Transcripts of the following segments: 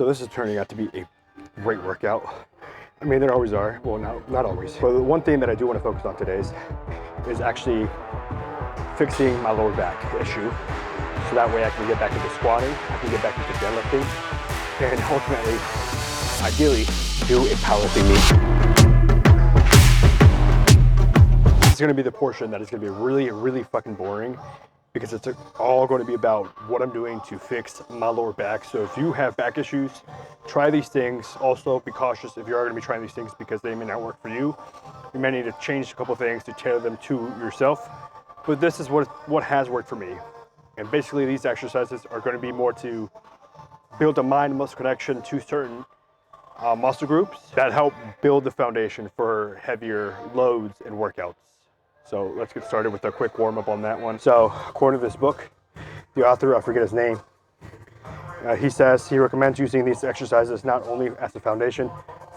So this is turning out to be a great workout. I mean, there always are. Well, not always. But the one thing that I do want to focus on today is actually fixing my lower back issue. So that way I can get back into squatting, I can get back into deadlifting, and ultimately, ideally, do a powerlifting meet. This is gonna be the portion that is gonna be really, really fucking boring, because it's all going to be about what I'm doing to fix my lower back. So if you have back issues, try these things. Also be cautious if you are going to be trying these things, because they may not work for you. You may need to change a couple things to tailor them to yourself. But this is what has worked for me. And basically these exercises are going to be more to build a mind-muscle connection to certain muscle groups that help build the foundation for heavier loads and workouts. So let's get started with a quick warm up on that one. So according to this book, the author, I forget his name, he says he recommends using these exercises not only as a foundation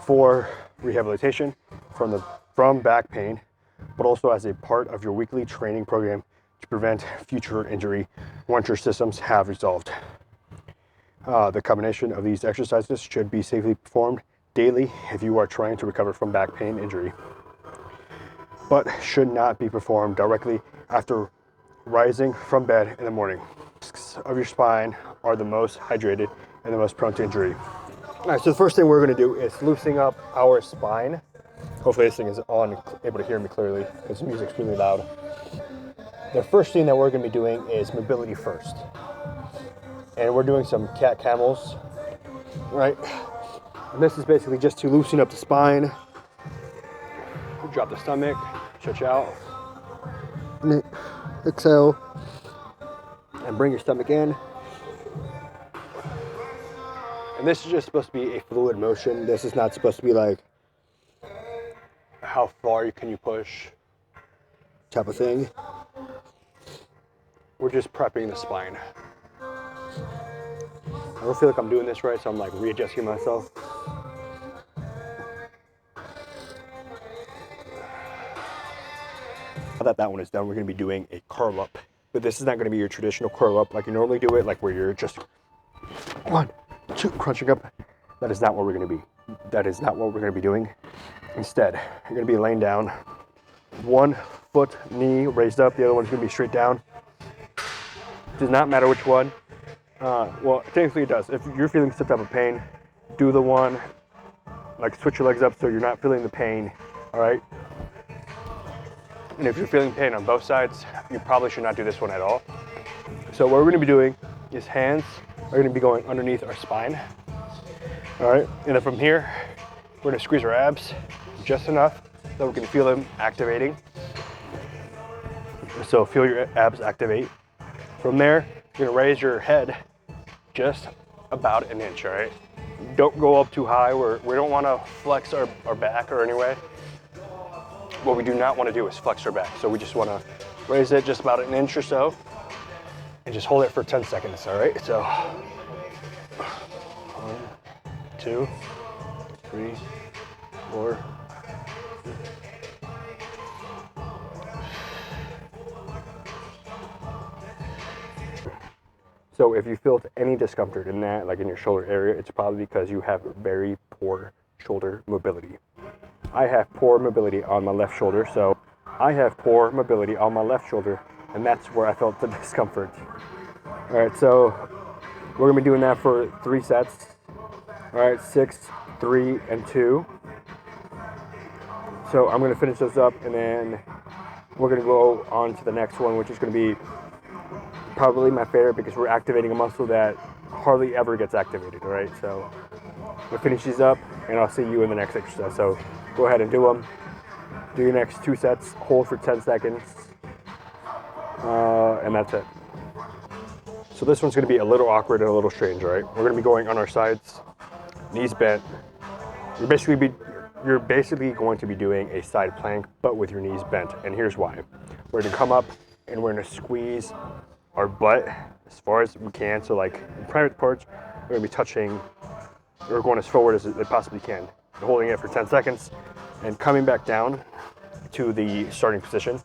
for rehabilitation from back pain, but also as a part of your weekly training program to prevent future injury once your systems have resolved. The combination of these exercises should be safely performed daily if you are trying to recover from back pain injury, but should not be performed directly after rising from bed in the morning. Discs of your spine are the most hydrated and the most prone to injury. All right, so the first thing we're gonna do is loosening up our spine. Hopefully this thing is on, able to hear me clearly, because the music's really loud. The first thing that we're gonna be doing is mobility first. And we're doing some cat-camels, right? And this is basically just to loosen up the spine. Drop the stomach, stretch out, and exhale, and bring your stomach in. And this is just supposed to be a fluid motion. This is not supposed to be like, how far can you push type of thing. We're just prepping the spine. I don't feel like I'm doing this right, so I'm like readjusting myself. Now that one is done, we're going to be doing a curl up. But this is not going to be your traditional curl up like you normally do it, like where you're just 1, 2, crunching up. That is not what we're going to be. That is not what we're going to be doing. Instead, you're going to be laying down, one foot, knee raised up, the other one's going to be straight down. Does not matter which one. Well, technically it does. If you're feeling some type of pain, do the one, like switch your legs up so you're not feeling the pain, all right? And if you're feeling pain on both sides, you probably should not do this one at all. So what we're gonna be doing is hands are gonna be going underneath our spine, all right? And then from here, we're gonna squeeze our abs just enough that we can feel them activating. So feel your abs activate. From there, you're gonna raise your head just about an inch, all right? Don't go up too high. We don't wanna flex our back or anyway. What we do not wanna do is flex our back. So we just wanna raise it just about an inch or so and just hold it for 10 seconds, all right? So 1, 2, 3, 4. So if you felt any discomfort in that, like in your shoulder area, it's probably because you have very poor shoulder mobility. I have poor mobility on my left shoulder, so I have poor mobility on my left shoulder, and that's where I felt the discomfort. All right, so we're gonna be doing that for 3 sets. All right, 6, 3, and 2. So I'm gonna finish those up, and then we're gonna go on to the next one, which is gonna be probably my favorite because we're activating a muscle that hardly ever gets activated, all right? So we'll finish these up and I'll see you in the next exercise. So go ahead and do them. Do your next 2 sets, hold for 10 seconds, and that's it. So this one's gonna be a little awkward and a little strange, all right? We're gonna be going on our sides, knees bent. You're basically going to be doing a side plank, but with your knees bent, and here's why. We're gonna come up and we're gonna squeeze our butt as far as we can. So like in private parts, we're gonna be touching, or going as forward as it possibly can, holding it for 10 seconds and coming back down to the starting position.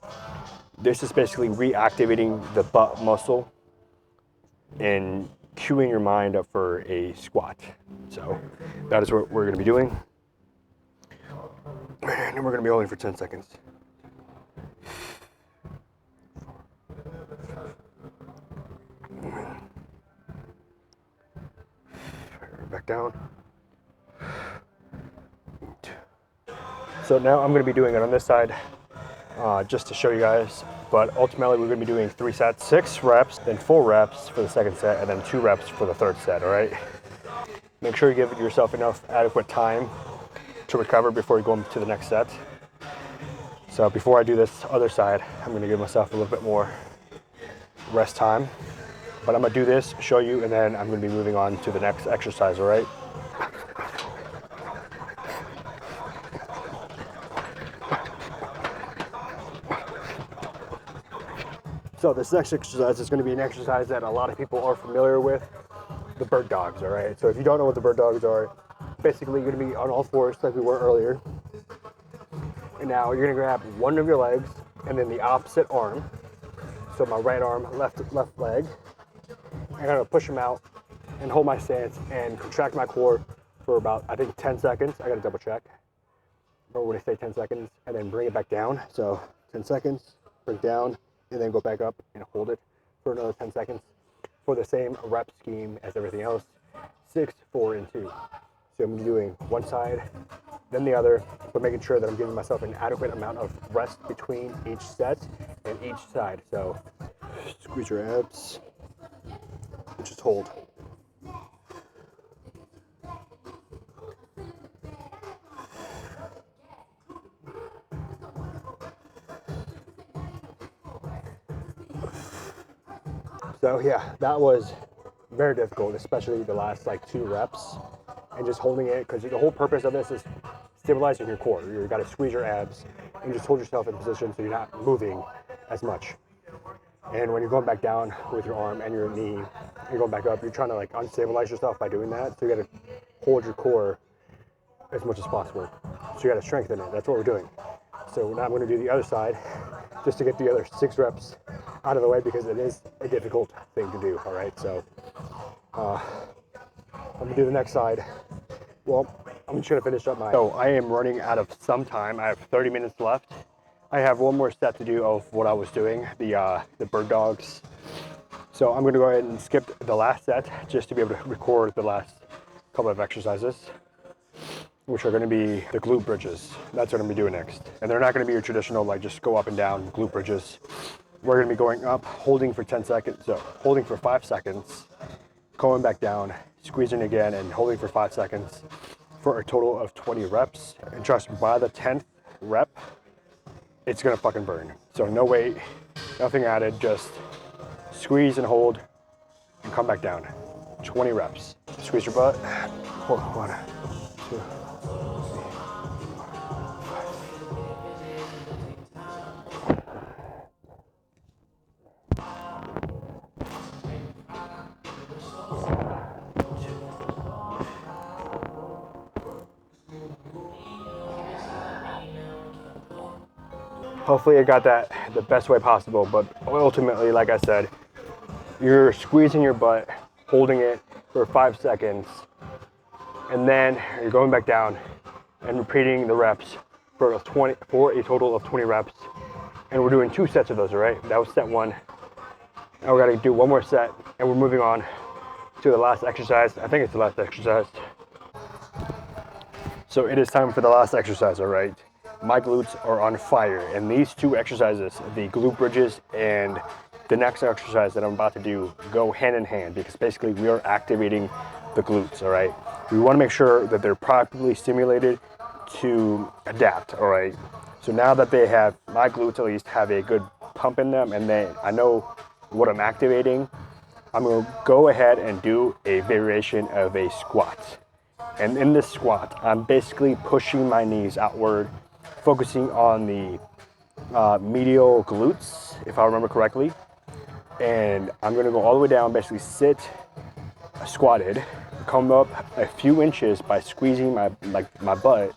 This is basically reactivating the butt muscle and queuing your mind up for a squat. So that is what we're going to be doing. And we're going to be holding for 10 seconds. Back down. So now I'm going to be doing it on this side just to show you guys. But ultimately, we're going to be doing 3 sets, 6 reps, then 4 reps for the second set, and then 2 reps for the third set, all right? Make sure you give yourself enough adequate time to recover before you go into the next set. So before I do this other side, I'm going to give myself a little bit more rest time. But I'm going to do this, show you, and then I'm going to be moving on to the next exercise, all right? So this next exercise is going to be an exercise that a lot of people are familiar with, the bird dogs, all right? So if you don't know what the bird dogs are, basically you're going to be on all fours like we were earlier. And now you're going to grab one of your legs and then the opposite arm. So my right arm, left leg. I'm going to push them out and hold my stance and contract my core for about, I think, 10 seconds. I got to double check. Or when I say 10 seconds, and then bring it back down. So 10 seconds, bring it down, and then go back up and hold it for another 10 seconds for the same rep scheme as everything else. 6, 4, and 2. So I'm doing one side, then the other, but making sure that I'm giving myself an adequate amount of rest between each set and each side. So squeeze your abs and just hold. So yeah, that was very difficult, especially the last like 2 reps and just holding it, because the whole purpose of this is stabilizing your core. You got to squeeze your abs and just hold yourself in position so you're not moving as much. And when you're going back down with your arm and your knee, you're going back up, you're trying to like unstabilize yourself by doing that. So you got to hold your core as much as possible. So you got to strengthen it. That's what we're doing. So now I'm going to do the other side just to get the other 6 reps out of the way, because it is a difficult thing to do, all right? So I'm going to do the next side. Well, I'm just going to finish up my... So I am running out of some time. I have 30 minutes left. I have one more set to do of what I was doing, the bird dogs. So I'm going to go ahead and skip the last set just to be able to record the last couple of exercises, which are going to be the glute bridges. That's what I'm going to be doing next. And they're not going to be your traditional, like, just go up and down glute bridges. We're going to be going up, holding for 10 seconds, so holding for 5 seconds, going back down, squeezing again, and holding for 5 seconds for a total of 20 reps. And trust me, by the 10th rep, it's going to fucking burn. So no weight, nothing added, just squeeze and hold and come back down. 20 reps. Squeeze your butt. Hold on. 1, 2. Hopefully I got that the best way possible, but ultimately, like I said, you're squeezing your butt, holding it for 5 seconds, and then you're going back down and repeating the reps for a total of 20 reps. And we're doing 2 sets of those, all right? That was set 1. Now we're gonna do one more set, and we're moving on to the last exercise. I think it's the last exercise. So it is time for the last exercise, all right? My glutes are on fire, and these 2 exercises, the glute bridges and the next exercise that I'm about to do, go hand in hand, because basically we are activating the glutes, all right? We want to make sure that they're properly stimulated to adapt, all right? So now that they have, my glutes at least have a good pump in them, and I know what I'm activating, I'm going to go ahead and do a variation of a squat. And in this squat, I'm basically pushing my knees outward, focusing on the medial glutes, if I remember correctly. And I'm going to go all the way down, basically sit squatted, come up a few inches by squeezing my butt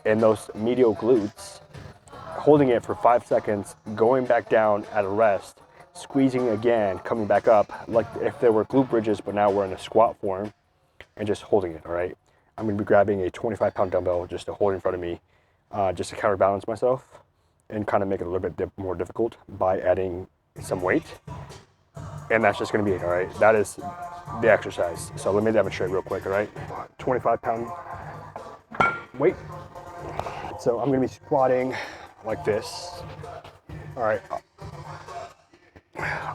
and those medial glutes, holding it for 5 seconds, going back down at a rest, squeezing again, coming back up, like if there were glute bridges, but now we're in a squat form, and just holding it, all right? I'm gonna be grabbing a 25-pound dumbbell just to hold in front of me, just to counterbalance myself and kind of make it a little bit more difficult by adding some weight. And that's just gonna be it, all right? That is the exercise. So let me demonstrate real quick, all right? 25-pound weight. So I'm gonna be squatting like this. All right,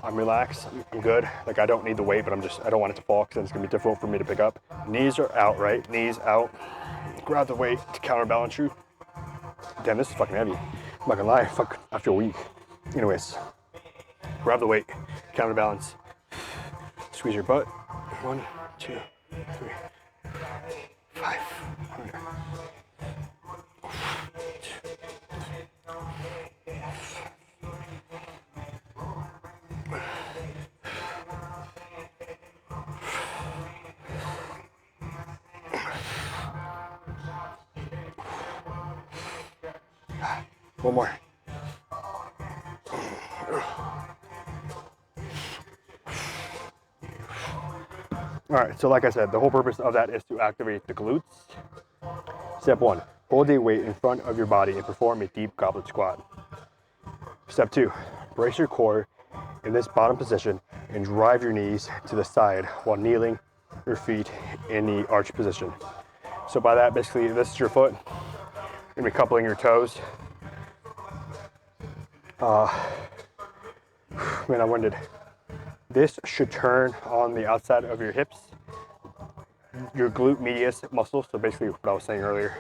I'm relaxed, I'm good. Like I don't need the weight, but I don't want it to fall because it's gonna be difficult for me to pick up. Knees are out, right? Knees out. Grab the weight to counterbalance you. Damn, this is fucking heavy. I'm not gonna lie, fuck, I feel weak. Anyways, grab the weight, counterbalance. Squeeze your butt. 1, 2, 3, 5. One more. All right, so like I said, the whole purpose of that is to activate the glutes. Step 1, hold a weight in front of your body and perform a deep goblet squat. Step 2, brace your core in this bottom position and drive your knees to the side while kneeling your feet in the arch position. So by that, basically, this is your foot. You're gonna be coupling your toes. Man, I'm winded. This should turn on the outside of your hips, your glute medius muscle, so basically what I was saying earlier.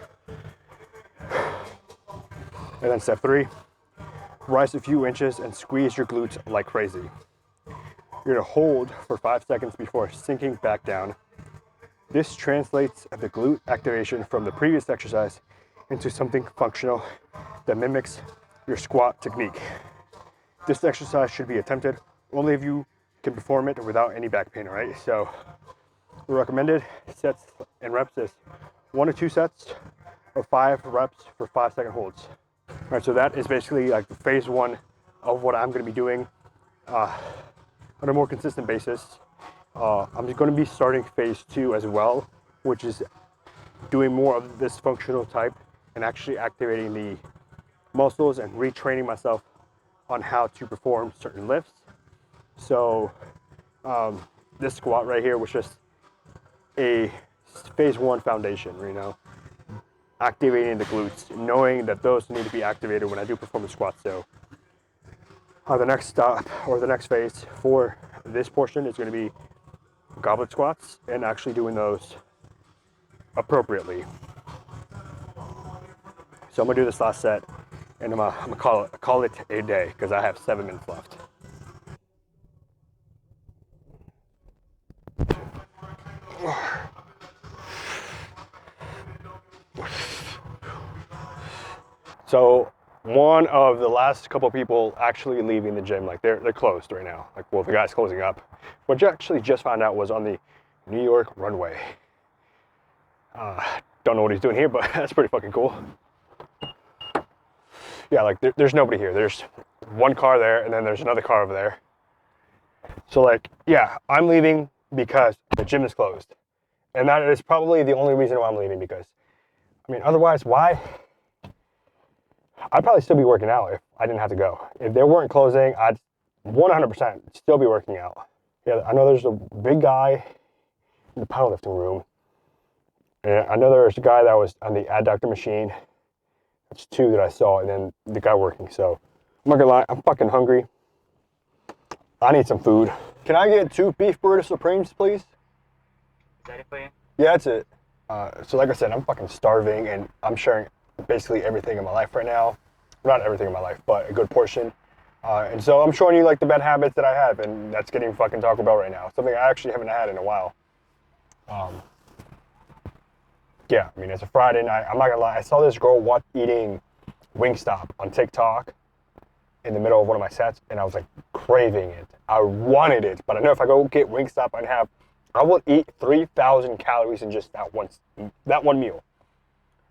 And then step 3, rise a few inches and squeeze your glutes like crazy. You're gonna hold for 5 seconds before sinking back down. This translates the glute activation from the previous exercise into something functional that mimics your squat technique. This exercise should be attempted only if you can perform it without any back pain, all right? So the recommended sets and reps is 1 to 2 sets of 5 reps for 5-second holds. All right, so that is basically like phase 1 of what I'm gonna be doing on a more consistent basis. I'm just gonna be starting phase 2 as well, which is doing more of this functional type and actually activating the muscles and retraining myself on how to perform certain lifts. So this squat right here was just a phase 1 foundation, you know, activating the glutes, knowing that those need to be activated when I do perform the squat. So the next stop or the next phase for this portion is going to be goblet squats and actually doing those appropriately. So I'm gonna do this last set and I'm gonna call it a day because I have 7 minutes left. So one of the last couple people actually leaving the gym, like they're closed right now. Like, well, the guy's closing up. What you actually just found out was on the New York runway. Don't know what he's doing here, but that's pretty fucking cool. Yeah, like there's nobody here. There's one car there, and then there's another car over there. So like, yeah, I'm leaving because the gym is closed. And that is probably the only reason why I'm leaving, because, I mean, otherwise, why? I'd probably still be working out if I didn't have to go. If they weren't closing, I'd 100% still be working out. Yeah, I know there's a big guy in the powerlifting room. And I know there's a guy that was on the adductor machine. That's 2 that I saw, and then the guy working. So I'm not gonna lie, I'm fucking hungry. I need some food. Can I get 2 beef burrito supremes, please? Is that it for you? Yeah, that's it. So like I said, I'm fucking starving, and I'm sharing basically everything in my life right now. Not everything in my life, but a good portion. And so I'm showing you like the bad habits that I have, and that's getting fucking Taco Bell right now. Something I actually haven't had in a while. Yeah, I mean, it's a Friday night. I'm not gonna lie, I saw this girl eating Wingstop on TikTok in the middle of one of my sets, and I was like craving it. I wanted it, but I know if I go get Wingstop, I will eat 3,000 calories in just that one meal,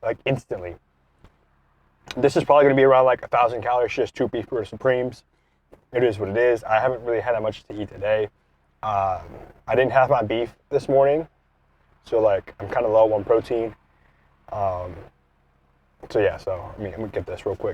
like instantly. This is probably gonna be around like 1,000 calories, just 2 beef burrito supremes, it is what it is. I haven't really had that much to eat today. I didn't have my beef this morning, so like I'm kind of low on protein. So yeah, so I mean, I'm gonna get this real quick.